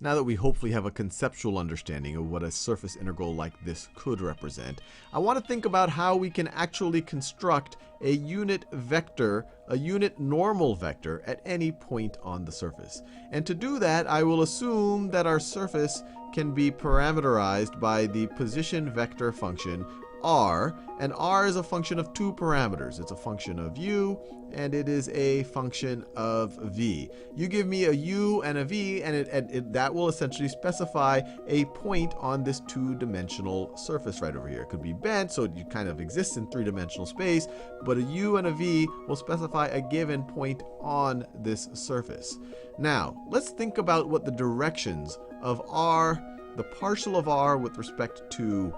Now that we hopefully have a conceptual understanding of what a surface integral like this could represent, I want to think about how we can actually construct a unit vector, a unit normal vector at any point on the surface. And to do that, I will assume that our surface can be parameterized by the position vector function r, and r is a function of two parameters. It's a function of u, and it is a function of v. You give me a u and a v, and that will essentially specify a point on this two-dimensional surface right over here. It could be bent, so it kind of exists in three-dimensional space, but a u and a v will specify a given point on this surface. Now, let's think about what the directions of r, the partial of r with respect to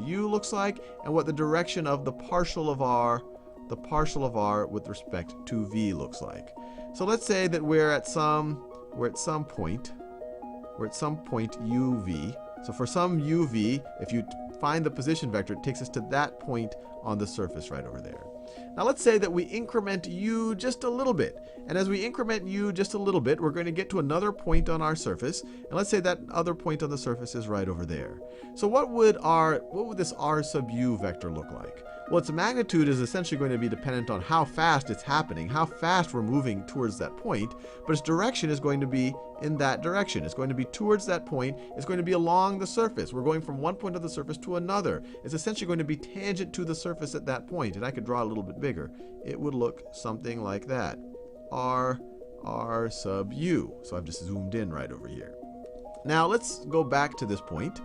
u looks like, and what the direction of the partial of r with respect to v looks like. So let's say that we're at some point uv. So for some uv, if you find the position vector, it takes us to that point on the surface right over there. Now let's say that we increment u just a little bit. And as we increment u just a little bit, we're going to get to another point on our surface. And let's say that other point on the surface is right over there. So what would this r sub u vector look like? Well, its magnitude is essentially going to be dependent on how fast it's happening, how fast we're moving towards that point, but its direction is going to be in that direction. It's going to be towards that point. It's going to be along the surface. We're going from one point of the surface to another. It's essentially going to be tangent to the surface at that point, and I could draw a little bit bigger. It would look something like that. R sub u. So I've just zoomed in right over here. Now let's go back to this point,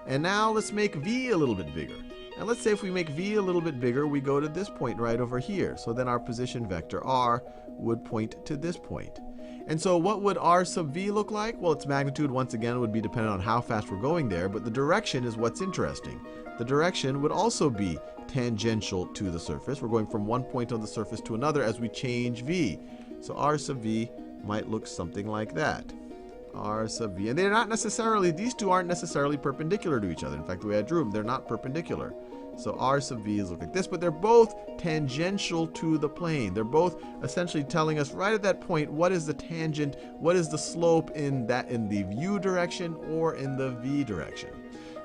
and now let's make v a little bit bigger. And let's say if we make v a little bit bigger, we go to this point right over here. So then our position vector r would point to this point. And so what would r sub v look like? Well, its magnitude, once again, would be dependent on how fast we're going there, but the direction is what's interesting. The direction would also be tangential to the surface. We're going from one point on the surface to another as we change v. So r sub v might look something like that. R sub v. And they're not necessarily, these two aren't necessarily perpendicular to each other. In fact, the way I drew them, they're not perpendicular. So r sub v's look like this, but they're both tangential to the plane. They're both essentially telling us right at that point what is the tangent, what is the slope in the u direction or in the v direction.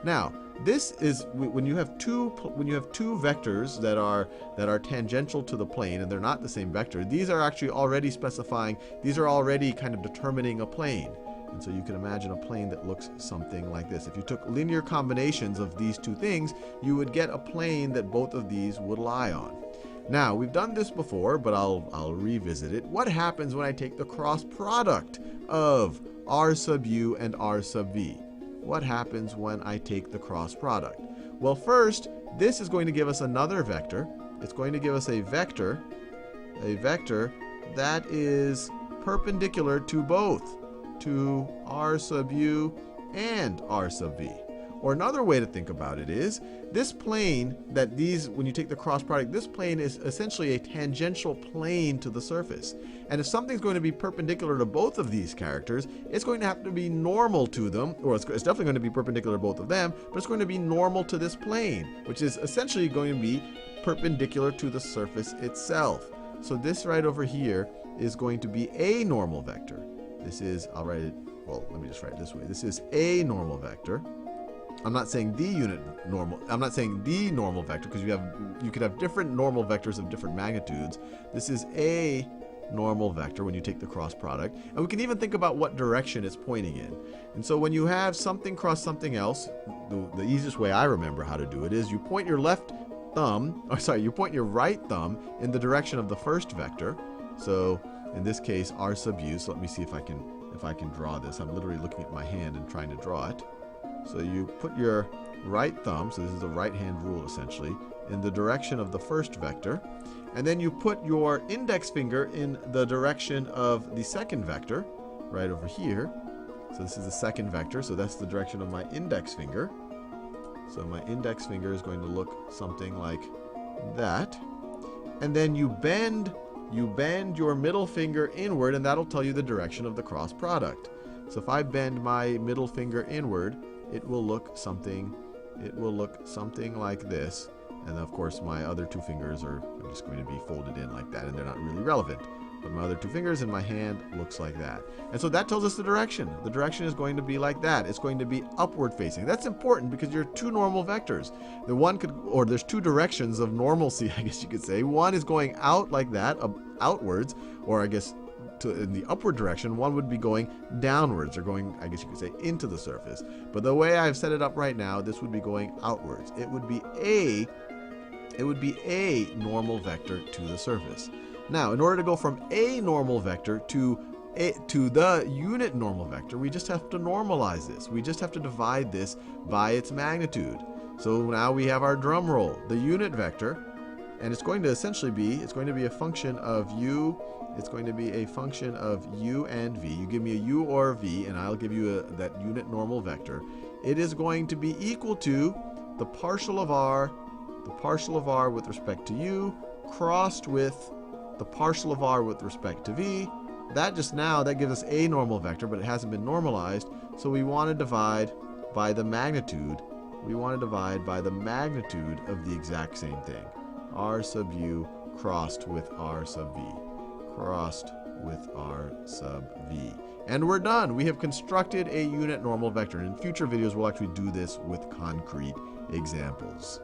Now, this is when you have two vectors that are tangential to the plane and they're not the same vector. These are actually already specifying, these are already kind of determining a plane. And so you can imagine a plane that looks something like this. If you took linear combinations of these two things, you would get a plane that both of these would lie on. Now, we've done this before, but I'll revisit it. What happens when I take the cross product of r sub u and r sub v? What happens when I take the cross product? Well, first, this is going to give us another vector. It's going to give us a vector that is perpendicular to both, to r sub u and r sub v. Or another way to think about it is, this plane that when you take the cross product, this plane is essentially a tangential plane to the surface. And if something's going to be perpendicular to both of these characters, it's going to have to be normal to them, or it's definitely going to be perpendicular to both of them, but it's going to be normal to this plane, which is essentially going to be perpendicular to the surface itself. So this right over here is going to be a normal vector. This is, I'll write it, well, let me just write it this way. This is a normal vector. I'm not saying the unit normal, I'm not saying the normal vector, because you could have different normal vectors of different magnitudes. This is a normal vector when you take the cross product. And we can even think about what direction it's pointing in. And so when you have something cross something else, the easiest way I remember how to do it is you point your you point your right thumb in the direction of the first vector. So in this case, r sub u. So let me see if I can draw this. I'm literally looking at my hand and trying to draw it. So you put your right thumb, so this is a right hand rule essentially, in the direction of the first vector. And then you put your index finger in the direction of the second vector, right over here. So this is the second vector, so that's the direction of my index finger. So my index finger is going to look something like that. And then you bend your middle finger inward, and that'll tell you the direction of the cross product. So if I bend my middle finger inward, it will look something like this. And of course my other two fingers are just going to be folded in like that, and they're not really relevant. Put my other two fingers in my hand, looks like that. And so that tells us the direction. The direction is going to be like that. It's going to be upward facing. That's important because you're two normal vectors. There's two directions of normalcy, I guess you could say. One is going out like that, outwards, or I guess in the upward direction. One would be going downwards, or going, I guess you could say, into the surface. But the way I've set it up right now, this would be going outwards. It would be a normal vector to the surface. Now, in order to go from a normal vector to the unit normal vector, we just have to normalize this. We just have to divide this by its magnitude. So now we have our drum roll, the unit vector, and it's going to essentially be, a function of u. It's going to be a function of u and v. You give me a u or a v, and I'll give you that unit normal vector. It is going to be equal to the partial of r with respect to u, crossed with the partial of r with respect to v. That gives us a normal vector, but it hasn't been normalized, so we want to divide by the magnitude. We want to divide by the magnitude of the exact same thing. R sub u crossed with r sub v. Crossed with r sub v. And we're done. We have constructed a unit normal vector. And in future videos, we'll actually do this with concrete examples.